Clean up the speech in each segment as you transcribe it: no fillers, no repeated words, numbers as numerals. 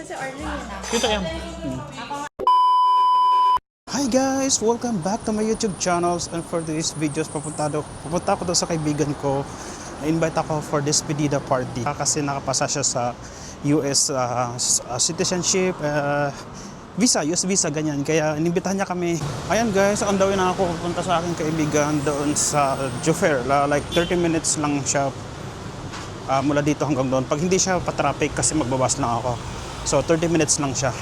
si Arlene. Dito yan. Hi guys! Welcome back to my YouTube channels, and for these videos pupunta ako doon sa kaibigan ko. Na-invite ako for this despedida party kasi nakapasa siya sa US citizenship, visa, US visa, ganyan. Kaya inimbitahan niya kami. Ayan guys, on the way na ako pupunta sa aking kaibigan doon sa Jufair. Like 30 minutes lang siya mula dito hanggang doon. Pag hindi siya pa-traffic kasi magbabas lang ako. So 30 minutes lang siya.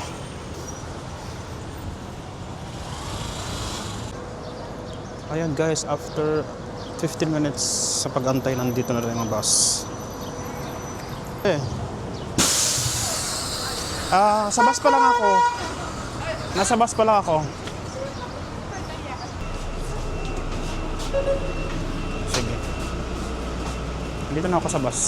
Ayan guys, after 15 minutes sa pag-antay, nandito na rin ang bus. Sa bus pa lang ako. Nasa bus pa lang ako. Sige. Dito na ako sa bus.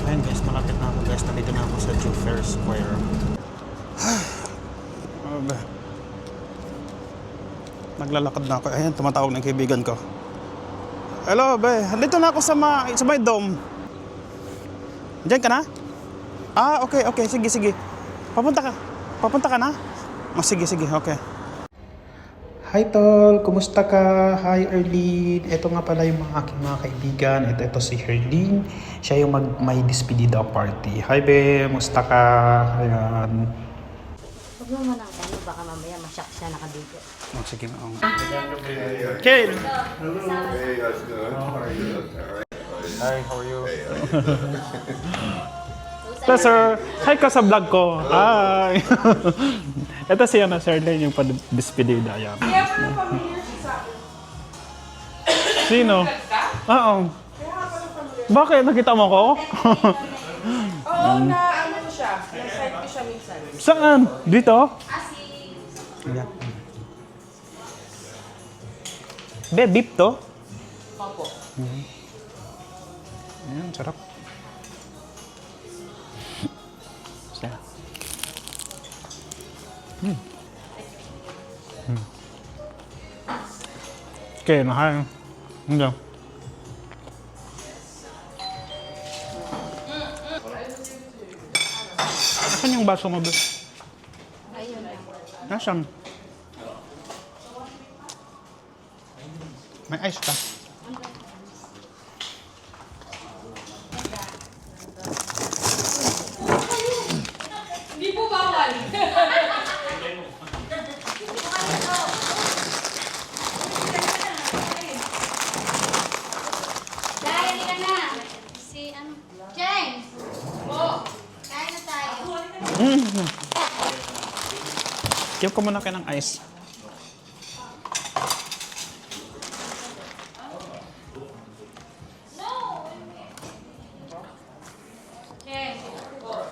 Ayan guys, malapit na ako guys. Nandito na ako sa Jufair Square. Naglalakad na ako. Ayan, tumatawag ng kaibigan ko. Hello, be. Dito na ako sa may dome. Diyan ka na? Okay. Sige. Papunta ka na? Sige, okay. Hi Tol, kumusta ka? Hi Erlene. Ito nga pala yung aking mga kaibigan. Ito si Erlene. Siya yung may despedida party. Hi be, kumusta ka? Ayan. Huwag mo muna ang ano, baka mamaya masyak siya nakadito. Sige na. Ken! Hey, how's it going? How are you? All right. Hi, how are you? Ito sir, hi ka sa vlog ko. Hi! Ito siya na Sir Len, yung pa-despedida. Yan. Sino? Oo. Bakit? Nakita mo ko? Oo, na ano siya. Nag-side ko siya minsan. Saan? Dito? Ayan. Be, beef to? Opo. Ayan, sarap. Sarap. Okay, nakain. Hindi. Asan yung baso mo, be? Ayun lang. Nasaan? May ice ka? Hindi po bawal. Dahil ka na. Si ano? James! Po. Kain na tayo. Give ko muna kayo ng ice. Yes. Po.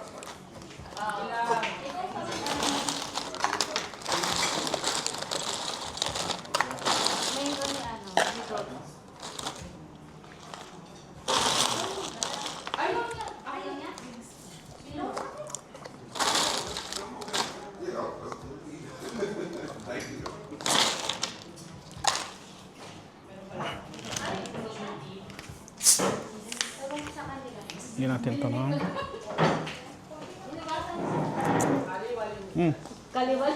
Mango ni ano? Mango. Ayaw niya. Ayaw niya? Hindi natin ito, no? Kaliwal.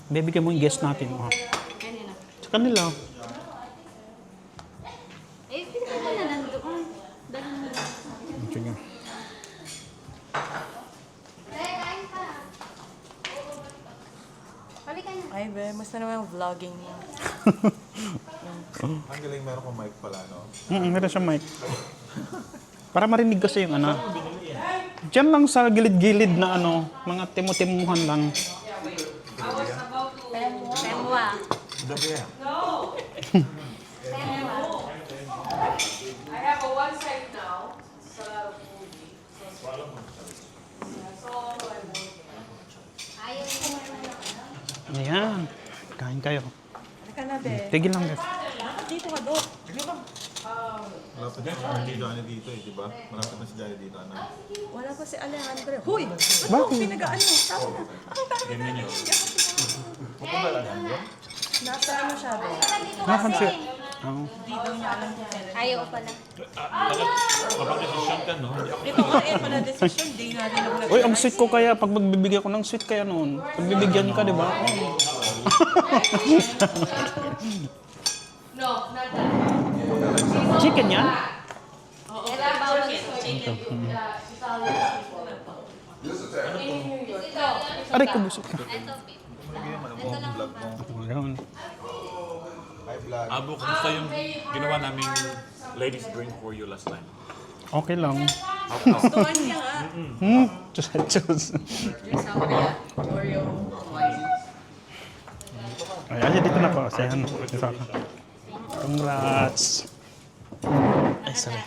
Bibigyan mo yung guest natin. Kanina. Sa kanila. Pili ka na nandoon. Dahil mo. Sige. Kain pa. Halika na. Ay, be. Mas na naman yung vlogging niya. Ang galing, meron kong mic pala, no? Meron siya mic. Para marinig kasi yung ano. Diyan lang sa gilid-gilid na ano, mga timo-timuhan lang. Temwa. Gabi yan. I have a one side now. Sa movie. Ayaw ko. Ayan. Kain kayo. Halika na, be. Tigil lang, guys. Dito ka, Dok. Malapit na si Johnny dito eh, di ba? Malapit na si Johnny dito, ano? Wala pa si Alejandro. Huy! Ba't mo Bakit? pinagaan mo? Tama na. Ang dami na yun. Puto ba lang yan? Nasa ano siya, Dok? Nakapansin. Oo. Ayaw pala. Kapag desisyon ka, no? Ito nga eh, pala decision. Di nga rin ako Uy, ang sweet ko kaya pag magbibigay ko ng sweet kaya noon. Pagbibigyan ka, di ba? Chicken yan? Aray ko, busok ka. Ayun. Abo, kamusta yung ginawa naming ladies drink for you last time? Okay lang. Gustuhan niya nga. Diyos at Diyos. Oreo. Ayan, dito na po. Sayan. Congrats. Ay, sorry.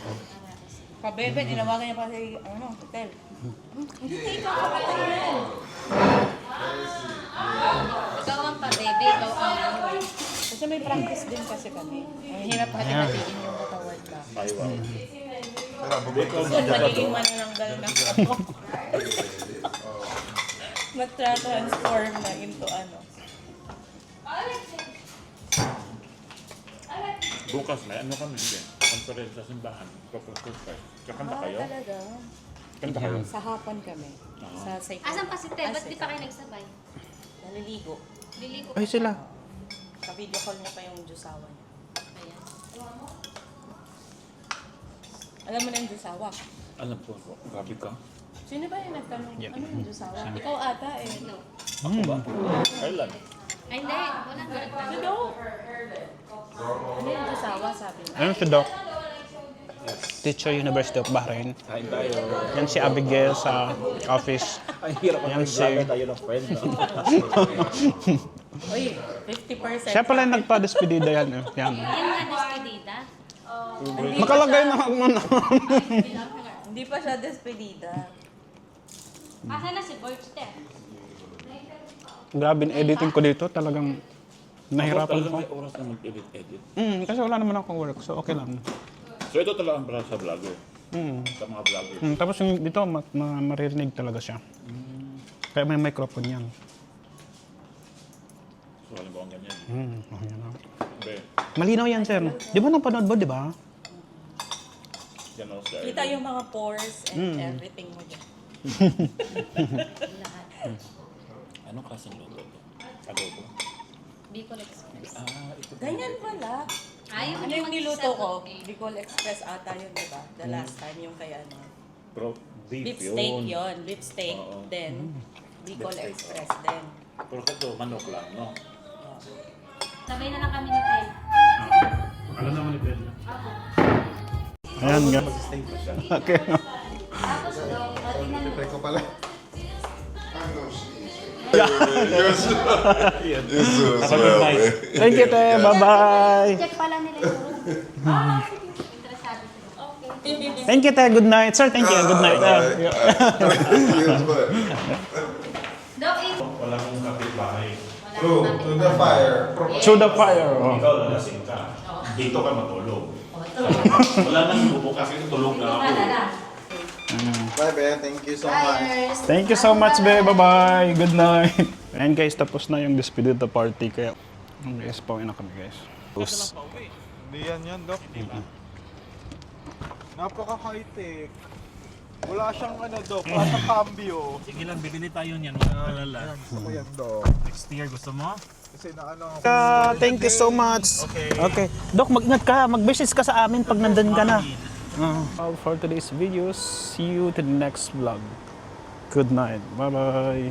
Pabebe, tinawagan niya pa sa hotel. Hindi ikaw kapatid yan. Ikaw ang pa-baby, ikaw ang ano. Kasi may practice din kasi kami. Ang hirap hati-hatiin yung katawan ka. Pero, bubalik ko So, magiging manananggal na ako. Mag-transform na into ano. Bukas na, ano kami din? Conference sa simbahan. Conference. Kakanta kayo? Talaga? Kanta kayo? Sa hapon kami. Sa psycho. Asan pa si Te? Ba't di pa kayo nagsabay? Naliligo. Lili ko. Ay, sila. Sa video call niya pa yung Diyosawa niya. Ayan. Alam mo na yung Diyosawa? Alam ko, grabe ka. Sino ba yung nagtanong? Ano yung Diyosawa? Ikaw ata eh. No. Ako ba? Kailan? Ay, hindi. Wala na. Ano? Ano yung Diyosawa sabi niya? Ayun si Doc. Teacher University of Bahrain. Kain tayo. Yan si Abigail sa office. Ang hirap Yan ang si... tayo ng friend, no? Uy, 50%. Siya pala yung nagpa-despedida yan. Yan. Yan nga, despedida. Nakalagay na ako na. Hindi pa siya despedida. Asan na si Borch, Te? Grabe yung editing ko dito. Talagang nahirapan Talagang ko. may oras na mag-edit-edit. Kasi wala naman akong work. So okay lang. So ito talaga ang para sa vlogger. Sa mga vlogger. Tapos yung dito, maririnig talaga siya. Kaya may microphone yan. So halimbawa ganyan. Okay na. Be, Malinaw yan, sir. Di ba napanood mo, di ba? yan ako sa Kita yung mga pores and everything mo dyan. Anong klaseng logo ito? Adobo? Bicol Express. Ito. Ganyan pala. Ayaw Ano yung niluto ko? Bicol Express ata yun, di ba? The last time yung kay ano. Bro, beef Beef yun. steak yun. Beef steak. Oo. Then, Bicol Beef steak, Express din. Pero ito, manok lang, no? Sabay na lang kami ni Te. Alam naman ni Ben. Ayan, nga. Mag-stay pa siya. Okay. Tapos daw, tingnan mo. Try ko pala. Yes, man. Thank you, te. Bye-bye. Check pala nila yung room. Interesado sila. Okay. Thank you, te. Good night. Sir, thank you. Good night. Yes, man. Doc, is... Wala kong kapitbahay. To the fire. Through the fire. Oh. Ikaw lalasing ka. Dito ka matulog. Wala nang bubukas kasi tulog na ako. Bye, Ben. Thank you so much. Thank you so much, be. Bye-bye. Good night. Ayan, guys. Tapos na yung despedida party. Kaya, guys, pauwi na kami, guys. Hindi yan, Doc. Napaka-high-tech. Wala siyang Doc. Wala siyang cambio. Sige lang, bibili tayo niyan. Makalala. Gusto ko yan, Doc. Next year, gusto mo? Kasi Thank you so much. Okay. Doc, mag-ingat ka. Mag-message ka sa amin pag nandun ka na. For today's videos, see you to the next vlog. Good night. Bye-bye.